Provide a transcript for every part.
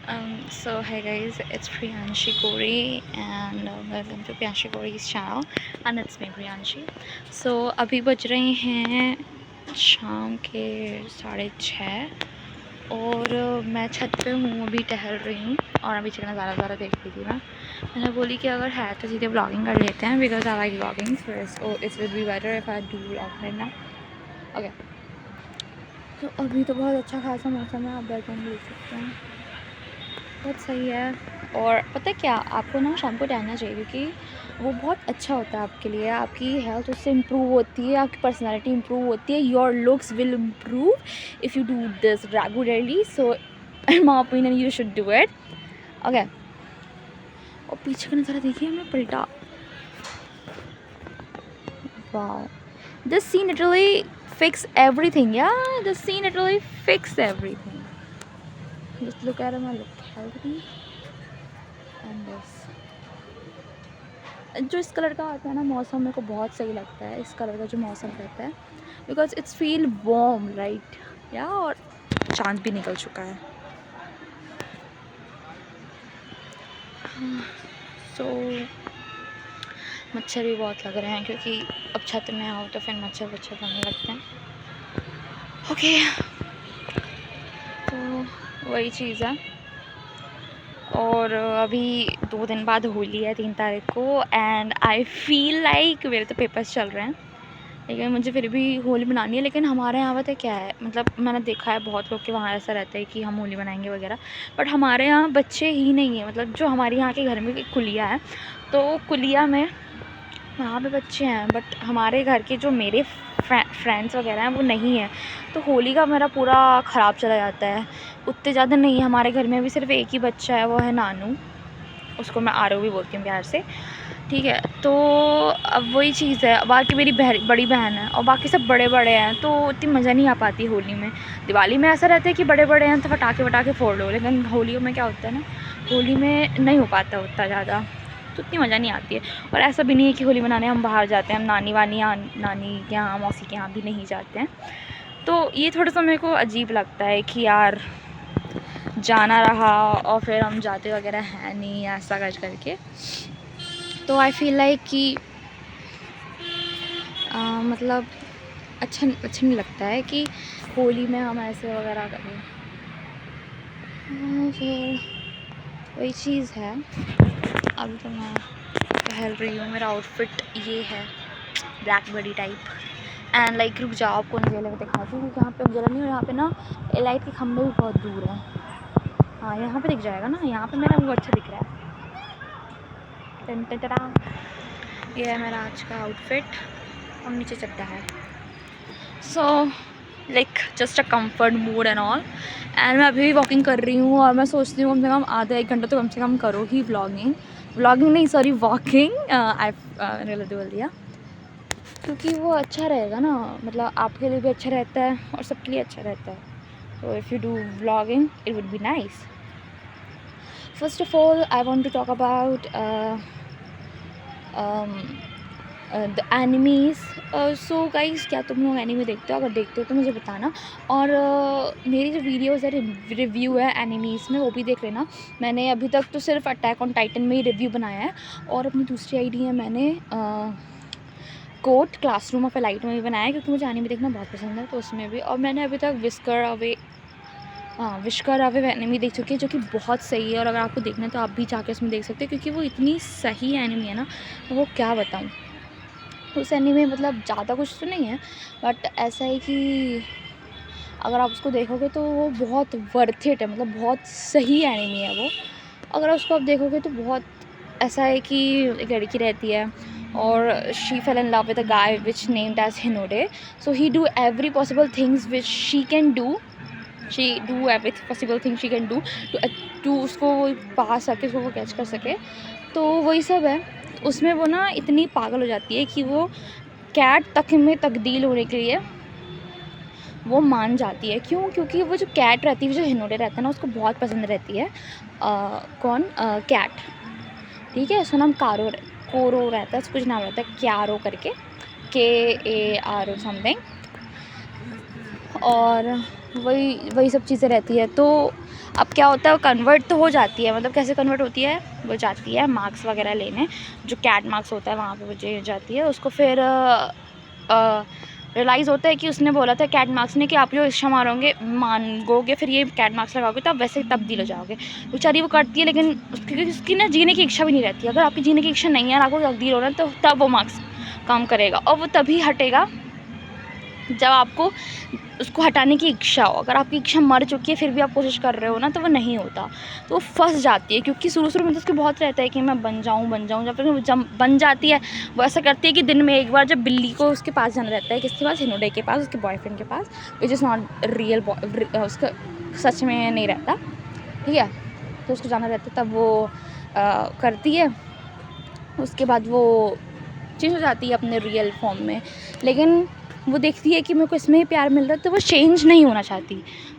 So hey guys, it's Priyanshi Gori and welcome to Priyanshi Gori's channel and it's me Priyanshi. So अभी बज रहे हैं शाम के 6:30 और मैं छत पे हूँ, अभी टहल रही हूँ और अभी का नज़ारा ज़रा देख रही थी मैंने बोली कि अगर है तो सीधे ब्लॉगिंग कर लेते हैं because I like blogging so it's will be better if I do blog right now. Okay, तो अभी तो बहुत अच्छा खासा मौसम है, आप बैकग्राउंड देख सकते हैं, बहुत सही है। और पता है क्या, आपको ना शाम को टहलना चाहिए क्योंकि वो बहुत अच्छा होता है आपके लिए, आपकी हेल्थ उससे इम्प्रूव होती है, आपकी पर्सनालिटी इम्प्रूव होती है, your looks will improve if you do this regularly. So in my opinion you should do it. Okay, और पीछे का नज़ारा देखिए, मैं पलटा, wow, this scene literally fix everything, या this scene literally fix everything. Just look at my look healthy and this, जो इस कलर का आता है ना मौसम, मेरे को बहुत सही लगता है इस कलर का जो मौसम रहता है, because it's feel warm right या। और चांद भी निकल चुका है। सो मच्छर भी बहुत लग रहे हैं क्योंकि अब छत में आओ तो फिर मच्छर बनने लगते हैं। ओके, तो वही चीज़ है। और अभी 2 दिन बाद होली है, 3 तारीख को, एंड आई फील लाइक मेरे तो पेपर्स चल रहे हैं लेकिन मुझे फिर भी होली मनानी है। लेकिन हमारे यहाँ पता क्या है, मतलब मैंने देखा है बहुत लोग के वहाँ ऐसा रहता है कि हम होली मनाएंगे वगैरह, बट हमारे यहाँ बच्चे ही नहीं है। मतलब जो हमारे यहाँ के घर में एक कुलिया है, तो कुलिया में वहाँ पे बच्चे हैं, बट हमारे घर के जो मेरे फ्रेंड्स वगैरह हैं वो नहीं है, तो होली का मेरा पूरा ख़राब चला जाता है। उतने ज़्यादा नहीं है हमारे घर में, अभी सिर्फ एक ही बच्चा है, वो है नानू, उसको मैं आरव भी बोलती हूँ प्यार से, ठीक है। तो अब वही चीज़ है, बाकी मेरी बड़ी बहन है और बाकी सब बड़े बड़े हैं, तो इतनी मज़ा नहीं आ पाती होली में। दिवाली में ऐसा रहता है कि बड़े बड़े हैं तो पटाखे फोड़ लो, लेकिन होलियों में क्या होता है ना, होली में नहीं हो पाता उतना ज़्यादा, तो इतनी मज़ा नहीं आती है। और ऐसा भी नहीं है कि होली मनाने हम बाहर जाते हैं, हम नानी के यहाँ, मौसी के यहाँ भी नहीं जाते हैं। तो ये थोड़ा सा मेरे को अजीब लगता है कि यार जाना रहा और फिर हम जाते वगैरह हैं नहीं, ऐसा करके। तो आई फील लाइक कि मतलब अच्छा नहीं लगता है कि होली में हम ऐसे वगैरह करें। फिर वही चीज़ है। अभी तो मैं टहल रही हूँ, मेरा आउटफिट ये है, black body type and like, रुक जाओ आपको अंधेरे में दिखाती हूँ क्योंकि यहाँ पे उजाला नहीं, और यहाँ पे ना लाइट के खंभे भी बहुत दूर हैं। हाँ, यहाँ पे दिख जाएगा ना, यहाँ पे मेरा वो अच्छा दिख रहा है। ये है मेरा आज का आउटफिट और नीचे चड्ढा है। So like just a comfort mood and all. And मैं अभी भी वॉकिंग कर रही हूँ और मैं सोचती हूँ कम से कम आधा 1 घंटा तो कम से कम करो ही व्लॉगिंग नहीं, सॉरी, वॉकिंग। मैंने गलत बोल दिया, क्योंकि वो अच्छा रहेगा ना, मतलब आपके लिए भी अच्छा रहता है और सबके लिए अच्छा रहता है। So if you do vlogging it would be nice. First of all I want to talk about the enemies. So guys, क्या तुम लोग एनिमी देखते हो? अगर देखते हो तो मुझे बताना। और मेरी जो वीडियोज़ है रिव्यू है एनिमीज़ में, वो भी देख लेना। मैंने अभी तक तो सिर्फ अटैक ऑन टाइटन में ही रिव्यू बनाया है, और अपनी दूसरी आईडी है मैंने कोट क्लासरूम ऑफ एलाइट में भी बनाया है, क्योंकि मुझे एनिमी देखना बहुत पसंद है, तो उसमें भी। और मैंने अभी तक विस्कर अवे एनिमी देख चुकी है, जो कि बहुत सही है, और अगर आपको देखना है तो आप भी जाके उसमें देख सकते हैं, क्योंकि वो इतनी सही एनिमी है ना, वो क्या बताऊँ। उस एनीमे में मतलब ज़्यादा कुछ तो नहीं है, बट ऐसा है कि अगर आप उसको देखोगे तो वो बहुत वर्थ इट है, मतलब बहुत सही एनीमे है वो। अगर उसको आप देखोगे तो बहुत ऐसा है कि एक लड़की रहती है और she fell in love with a guy which named as Hinode. So he do every possible things which she do every possible thing she can do to उसको पा सके, उसको वो कैच कर सके। तो वही सब है उसमें। वो ना इतनी पागल हो जाती है कि वो कैट तक में तब्दील होने के लिए वो मान जाती है। क्यों? क्योंकि वो जो कैट रहती है, जो हिनोडे रहता है ना, उसको बहुत पसंद रहती है कैट, ठीक है। उसका नाम कोरो रहता है, उसका कुछ नाम रहता है क्यारो करके, KARO समथिंग। और वही सब चीज़ें रहती है। तो अब क्या होता है, वो कन्वर्ट तो हो जाती है, मतलब कैसे कन्वर्ट होती है, वो जाती है मार्क्स वगैरह लेने, जो कैट मार्क्स होता है वहाँ पे वो जाती है। उसको फिर रियलाइज़ होता है कि उसने बोला था कैट मार्क्स ने कि आप जो इच्छा मांगोगे फिर ये कैट मार्क्स लगाओगे तो आप वैसे ही तब्दील हो जाओगे। बेचारी वो करती है, लेकिन उसकी ना जीने की इच्छा भी नहीं रहती। अगर आपकी जीने की इच्छा नहीं है, आपको तब्दील होना, तो तब वो मार्क्स काम करेगा, और वो तभी हटेगा जब आपको उसको हटाने की इच्छा हो। अगर आपकी इच्छा मर चुकी है फिर भी आप कोशिश कर रहे हो ना, तो वो नहीं होता, तो वो फंस जाती है। क्योंकि शुरू में तो उसको बहुत रहता है कि मैं बन जाऊँ, जब बन जाती है वो ऐसा करती है कि दिन में एक बार जब बिल्ली को उसके पास जाना रहता है, किसके पास, हिनोडे के पास, उसके बॉयफ्रेंड के पास, विच इज़ नॉट रियल उसका सच में नहीं रहता, ठीक है। तो उसको जाना रहता है, तब वो करती है। उसके बाद वो चेंज हो जाती है अपने रियल फॉर्म में, लेकिन वो देखती है कि मेरे को इसमें ही प्यार मिल रहा है, तो वो चेंज नहीं होना चाहती,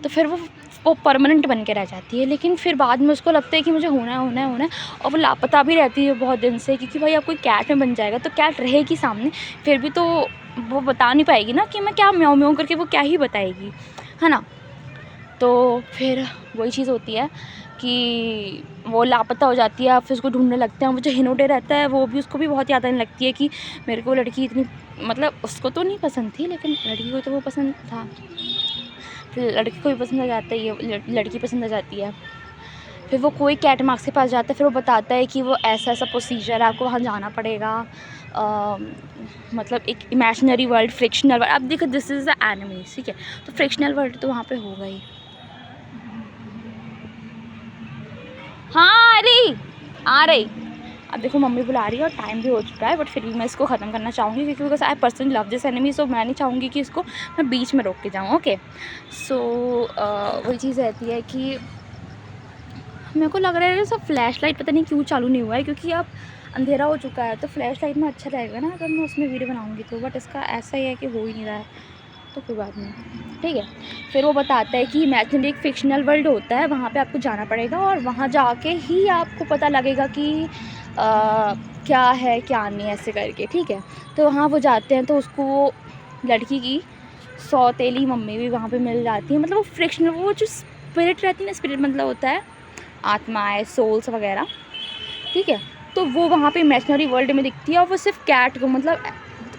तो फिर वो परमानेंट बन के रह जाती है। लेकिन फिर बाद में उसको लगता है कि मुझे होना है, और वो लापता भी रहती है बहुत दिन से, क्योंकि भाई अब कोई कैट में बन जाएगा तो कैट रहेगी सामने, फिर भी तो वो बता नहीं पाएगी ना कि मैं क्या म्याऊं म्याऊं करके, वो क्या ही बताएगी, है ना। तो फिर वही चीज़ होती है कि वो लापता हो जाती है, फिर उसको ढूंढने लगते हैं। वो जो हिनोडे रहता है वो भी, उसको भी बहुत याद आने लगती है कि मेरे को लड़की इतनी, मतलब उसको तो नहीं पसंद थी, लेकिन लड़की को तो वो पसंद था, फिर लड़की को भी पसंद आ जाता है, ये लड़की पसंद आ जाती है। फिर वो कोई कैट मार्क्स के पास जाता है, फिर वो बताता है कि वो ऐसा प्रोसीजर है, आपको वहाँ जाना पड़ेगा, मतलब एक इमेजिनरी वर्ल्ड, फ्रिक्शनल वर्ल्ड। अब देखो दिस इज़ द एनिमी, ठीक है, तो फ्रिक्शनल वर्ल्ड तो वहाँ पे होगा ही। हाँ अरे आ रही, अब देखो मम्मी बुला रही है और टाइम भी हो चुका है, बट फिर भी मैं इसको ख़त्म करना चाहूँगी, क्योंकि because I personally love this anime, so मैं नहीं चाहूँगी कि इसको मैं बीच में रोक के जाऊँ। ओके, सो वही चीज़ रहती है कि मेरे को लग रहा है सब फ्लैश लाइट पता नहीं क्यों चालू नहीं हुआ है, क्योंकि अब अंधेरा हो चुका है, तो फ्लैश लाइट में अच्छा रहेगा ना अगर मैं उसमें वीडियो बनाऊँगी तो, बट इसका ऐसा ही है कि हो ही नहीं रहा है, तो कोई बात नहीं, ठीक है। फिर वो बताता है कि इमेजिनरी एक फिक्शनल वर्ल्ड होता है, वहाँ पे आपको जाना पड़ेगा, और वहाँ जाके ही आपको पता लगेगा कि क्या है क्या नहीं, ऐसे करके, ठीक है। तो वहाँ वो जाते हैं, तो उसको वो लड़की की सौतेली मम्मी भी वहाँ पे मिल जाती है। मतलब वो फ्रिक्शनल, वो जो स्पिरिट रहती है ना, स्पिरिट मतलब होता है आत्माएँ, सोल्स वगैरह, ठीक है। तो वो वहाँ पे इमेजिनरी वर्ल्ड में दिखती है, और वो सिर्फ कैट को, मतलब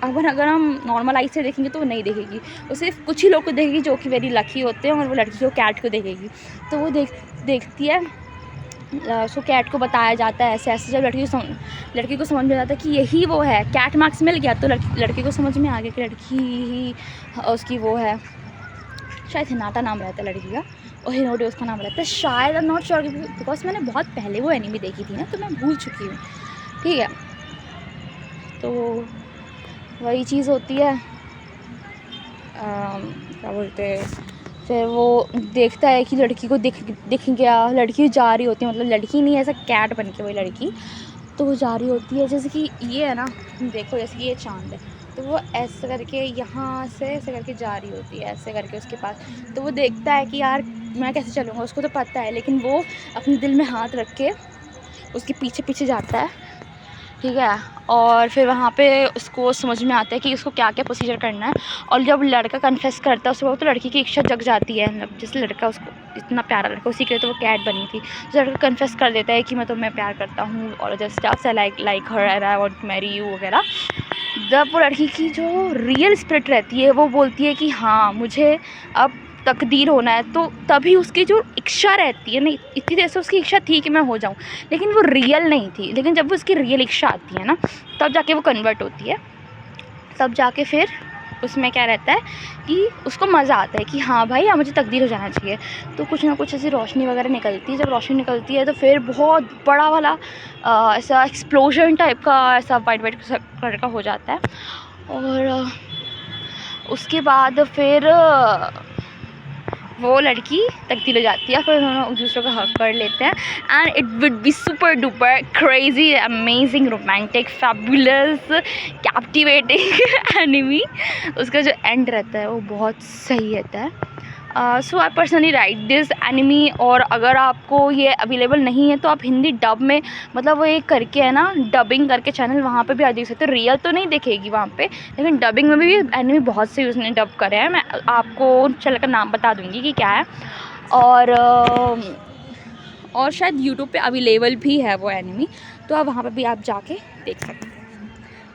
अगर हम नॉर्मल आई से देखेंगे तो वो नहीं देखेगी, वो सिर्फ कुछ ही लोग को देखेगी जो कि वेरी लकी होते हैं, और वो लड़की को कैट को देखेगी। तो वो देखती है, उसको कैट को बताया जाता है ऐसे ऐसे। जब लड़की को समझ में आता है कि यही वो है, कैट मार्क्स मिल गया, तो लड़की को समझ में आ गया कि लड़की ही उसकी वो है, शायद हिनाटा नाम रहता है लड़की का, और हिनोडे उसका नाम रहता है शायद, I am not sure, because मैंने बहुत पहले वो एनीमे देखी थी ना, तो मैं भूल चुकी हूँ, ठीक है। तो वही चीज़ होती है, क्या बोलते हैं, फिर वो देखता है कि लड़की को दिख गया, लड़की जा रही होती है, मतलब लड़की नहीं, ऐसा कैट बन के वही लड़की, तो वो जा रही होती है, जैसे कि ये है ना, देखो जैसे कि ये चाँद है, तो वो ऐसे करके यहाँ से ऐसे करके जा रही होती है, ऐसे करके उसके पास। तो वो देखता है कि यार मैं कैसे चलूँगा, उसको तो पता है, लेकिन वो अपने दिल में हाथ रख के उसके पीछे पीछे जाता है, ठीक है। और फिर वहाँ पे उसको समझ में आता है कि उसको क्या क्या प्रोसीजर करना है, और जब लड़का कन्फेस करता है उसको, तो लड़की की इच्छा जग जाती है, मतलब जिस लड़का उसको, इतना प्यारा लड़का, उसी के लिए तो वो कैट बनी थी, तो लड़का कन्फेस कर देता है कि मैं तुम्हें प्यार करता हूँ, और just I like her and I want to marry you वगैरह। जब वो लड़की की जो रियल स्पिरिट रहती है वो बोलती है कि हाँ मुझे अब तकदीर होना है, तो तभी उसकी जो इच्छा रहती है ना, इतनी देर से उसकी इच्छा थी कि मैं हो जाऊँ, लेकिन वो रियल नहीं थी, लेकिन जब वो उसकी रियल इच्छा आती है ना, तब जाके वो कन्वर्ट होती है, तब जाके फिर उसमें क्या रहता है कि उसको मज़ा आता है कि हाँ भाई अब मुझे तकदीर हो जाना चाहिए। तो कुछ ना कुछ ऐसी रोशनी वगैरह निकलती है, जब रोशनी निकलती है तो फिर बहुत बड़ा वाला ऐसा एक्सप्लोजन टाइप का, ऐसा वाइट कलर का हो जाता है, और उसके बाद फिर वो लड़की तब्दील हो जाती है, फिर दोनों एक दूसरे को हक कर लेते हैं, and it would be super duper crazy amazing romantic fabulous captivating enemy. उसका जो एंड रहता है वो बहुत सही रहता है। So I personally write this anime, और अगर आपको ये अवेलेबल नहीं है तो आप हिंदी डब में, मतलब वो एक करके है ना डबिंग करके चैनल, वहाँ पे भी आ देख सकते हो। रियल तो नहीं देखेगी वहाँ पे, लेकिन डबिंग में भी एनिमी बहुत से उसने डब करे हैं, मैं आपको चैनल का नाम बता दूँगी कि क्या है। और शायद यूट्यूब पे अवेलेबल भी है वो एनिमी, तो आप वहाँ पे भी आप जाके देख सकते हैं।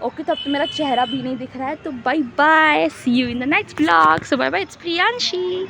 ओके, तो अब तो मेरा चेहरा भी नहीं दिख रहा है, तो bye bye, see you in the next blog. So bye bye, it's Priyanshi.